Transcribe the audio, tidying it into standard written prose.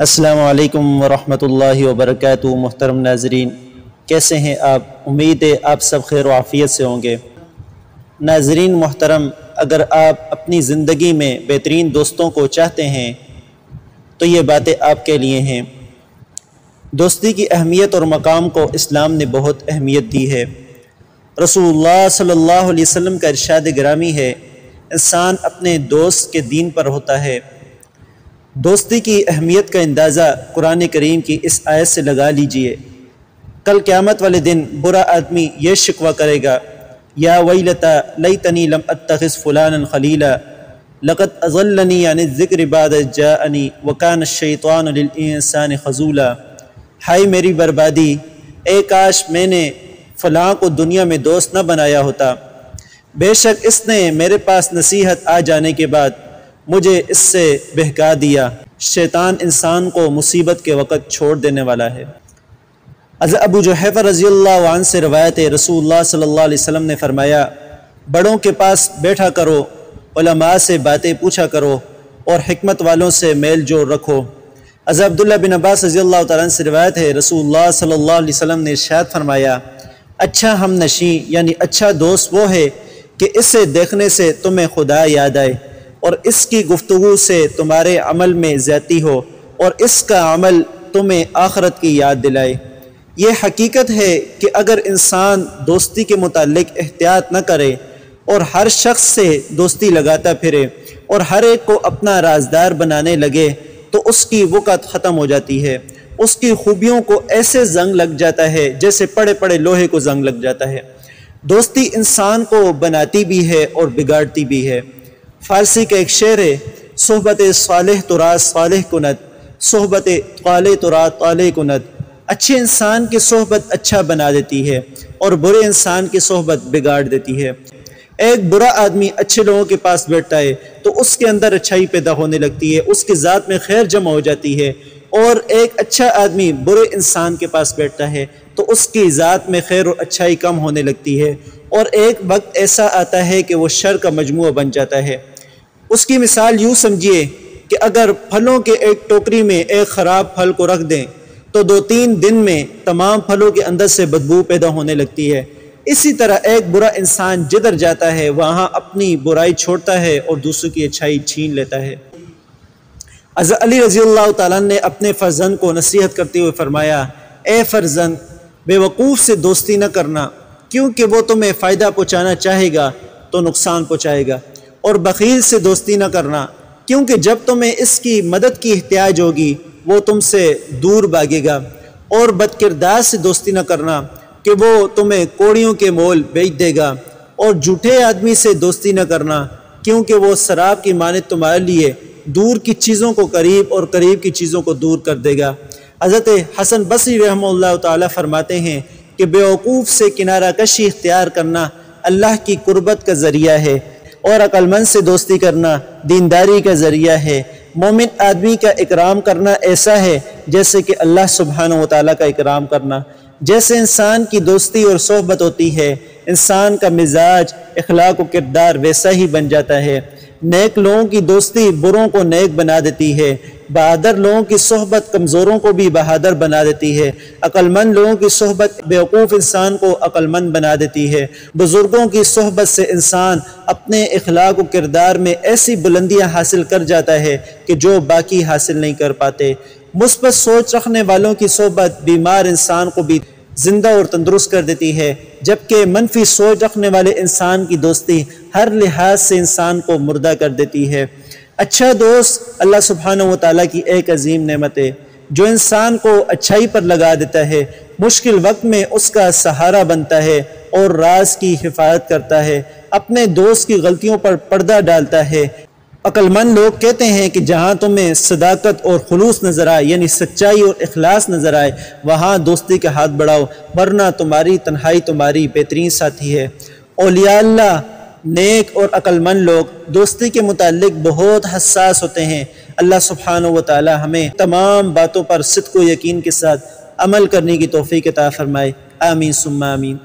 السلام علیکم ورحمۃ اللہ وبرکاتہ۔ محترم ناظرین، کیسے ہیں آپ؟ امید ہے آپ سب خیر و عافیت سے ہوں گے۔ ناظرین محترم، اگر آپ اپنی زندگی میں بہترین دوستوں کو چاہتے ہیں تو یہ باتیں آپ کے لیے ہیں۔ دوستی کی اہمیت اور مقام کو اسلام نے بہت اہمیت دی ہے۔ رسول اللہ صلی اللہ علیہ وسلم کا ارشاد گرامی ہے، انسان اپنے دوست کے دین پر ہوتا ہے۔ دوستی کی اہمیت کا اندازہ قرآن کریم کی اس آیت سے لگا لیجئے۔ کل قیامت والے دن برا آدمی یہ شکوہ کرے گا، یا ویلتا لیتنی لم اتخذ فلانا خلیلا لقد اضلنی عن الذکر بعد اذ جاءنی وکان الشیطان للانسان خذولا۔ ہائے میری بربادی، اے کاش میں نے فلاں کو دنیا میں دوست نہ بنایا ہوتا، بے شک اس نے میرے پاس نصیحت آ جانے کے بعد مجھے اس سے بہکا دیا۔ شیطان انسان کو مصیبت کے وقت چھوڑ دینے والا ہے۔ حضرت ابو جحیفہ رضی اللہ عنہ سے روایت ہے، رسول اللہ صلی اللہ علیہ وسلم نے فرمایا، بڑوں کے پاس بیٹھا کرو، علماء سے باتیں پوچھا کرو اور حکمت والوں سے میل جوڑ رکھو۔ حضرت عبداللہ بن عباس رضی اللہ تعالیٰ عنہ سے روایت ہے، رسول اللہ صلی اللہ علیہ وسلم نے ارشاد فرمایا، اچھا ہم نشیں یعنی اچھا دوست وہ ہے کہ اسے دیکھنے سے تمہیں خدا یاد آئے اور اس کی گفتگو سے تمہارے عمل میں زیادتی ہو اور اس کا عمل تمہیں آخرت کی یاد دلائے۔ یہ حقیقت ہے کہ اگر انسان دوستی کے متعلق احتیاط نہ کرے اور ہر شخص سے دوستی لگاتا پھرے اور ہر ایک کو اپنا رازدار بنانے لگے تو اس کی وقت ختم ہو جاتی ہے، اس کی خوبیوں کو ایسے زنگ لگ جاتا ہے جیسے پڑے پڑے لوہے کو زنگ لگ جاتا ہے۔ دوستی انسان کو بناتی بھی ہے اور بگاڑتی بھی ہے۔ فارسی کا ایک شعر ہے، صحبت صالح تو راز صالح کند، صحبت طالح تو راز طالح کند۔ اچھے انسان کی صحبت اچھا بنا دیتی ہے اور برے انسان کی صحبت بگاڑ دیتی ہے۔ ایک برا آدمی اچھے لوگوں کے پاس بیٹھتا ہے تو اس کے اندر اچھائی پیدا ہونے لگتی ہے، اس کی ذات میں خیر جمع ہو جاتی ہے، اور ایک اچھا آدمی برے انسان کے پاس بیٹھتا ہے تو اس کی ذات میں خیر و اچھائی کم ہونے لگتی ہے، اور ایک وقت ایسا آتا ہے کہ وہ شر کا مجموعہ بن جاتا ہے۔ اس کی مثال یوں سمجھیے کہ اگر پھلوں کے ایک ٹوکری میں ایک خراب پھل کو رکھ دیں تو 2-3 دن میں تمام پھلوں کے اندر سے بدبو پیدا ہونے لگتی ہے۔ اسی طرح ایک برا انسان جدھر جاتا ہے وہاں اپنی برائی چھوڑتا ہے اور دوسروں کی اچھائی چھین لیتا ہے۔ حضرت علی رضی اللہ تعالیٰ نے اپنے فرزند کو نصیحت کرتے ہوئے فرمایا، اے فرزند، بے وقوف سے دوستی نہ کرنا، کیونکہ وہ تمہیں فائدہ پہنچانا چاہے گا تو نقصان پہنچائے گا، اور بخیل سے دوستی نہ کرنا، کیونکہ جب تمہیں اس کی مدد کی احتیاج ہوگی وہ تم سے دور بھاگے گا، اور بدکردار سے دوستی نہ کرنا کہ وہ تمہیں کوڑیوں کے مول بیچ دے گا، اور جھوٹے آدمی سے دوستی نہ کرنا کیونکہ وہ شراب کی مانند تمہارے لیے دور کی چیزوں کو قریب اور قریب کی چیزوں کو دور کر دے گا۔ حضرت حسن بصری رحمہ اللہ تعالیٰ فرماتے ہیں کہ بیوقوف سے کنارہ کشی اختیار کرنا اللہ کی قربت کا ذریعہ ہے، اور عقل مند سے دوستی کرنا دینداری کا ذریعہ ہے۔ مومن آدمی کا اکرام کرنا ایسا ہے جیسے کہ اللہ سبحانہ و تعالیٰ کا اکرام کرنا۔ جیسے انسان کی دوستی اور صحبت ہوتی ہے، انسان کا مزاج، اخلاق و کردار ویسا ہی بن جاتا ہے۔ نیک لوگوں کی دوستی بروں کو نیک بنا دیتی ہے، بہادر لوگوں کی صحبت کمزوروں کو بھی بہادر بنا دیتی ہے، عقل مند لوگوں کی صحبت بیوقوف انسان کو عقل مند بنا دیتی ہے۔ بزرگوں کی صحبت سے انسان اپنے اخلاق و کردار میں ایسی بلندیاں حاصل کر جاتا ہے کہ جو باقی حاصل نہیں کر پاتے۔ مثبت سوچ رکھنے والوں کی صحبت بیمار انسان کو بھی زندہ اور تندرست کر دیتی ہے، جبکہ منفی سوچ رکھنے والے انسان کی دوستی ہر لحاظ سے انسان کو مردہ کر دیتی ہے۔ اچھا دوست اللہ سبحانہ و تعالیٰ کی ایک عظیم نعمت ہے جو انسان کو اچھائی پر لگا دیتا ہے، مشکل وقت میں اس کا سہارا بنتا ہے اور راز کی حفاظت کرتا ہے، اپنے دوست کی غلطیوں پر پردہ ڈالتا ہے۔ عقل مند لوگ کہتے ہیں کہ جہاں تمہیں صداقت اور خلوص نظر آئے یعنی سچائی اور اخلاص نظر آئے وہاں دوستی کا ہاتھ بڑھاؤ، ورنہ تمہاری تنہائی تمہاری بہترین ساتھی ہے۔ اولیاء اللہ، نیک اور عقل مند لوگ دوستی کے متعلق بہت حساس ہوتے ہیں۔ اللہ سبحانہ و تعالی ہمیں تمام باتوں پر صدق و یقین کے ساتھ عمل کرنے کی توفیق عطا فرمائے، آمین ثم آمین۔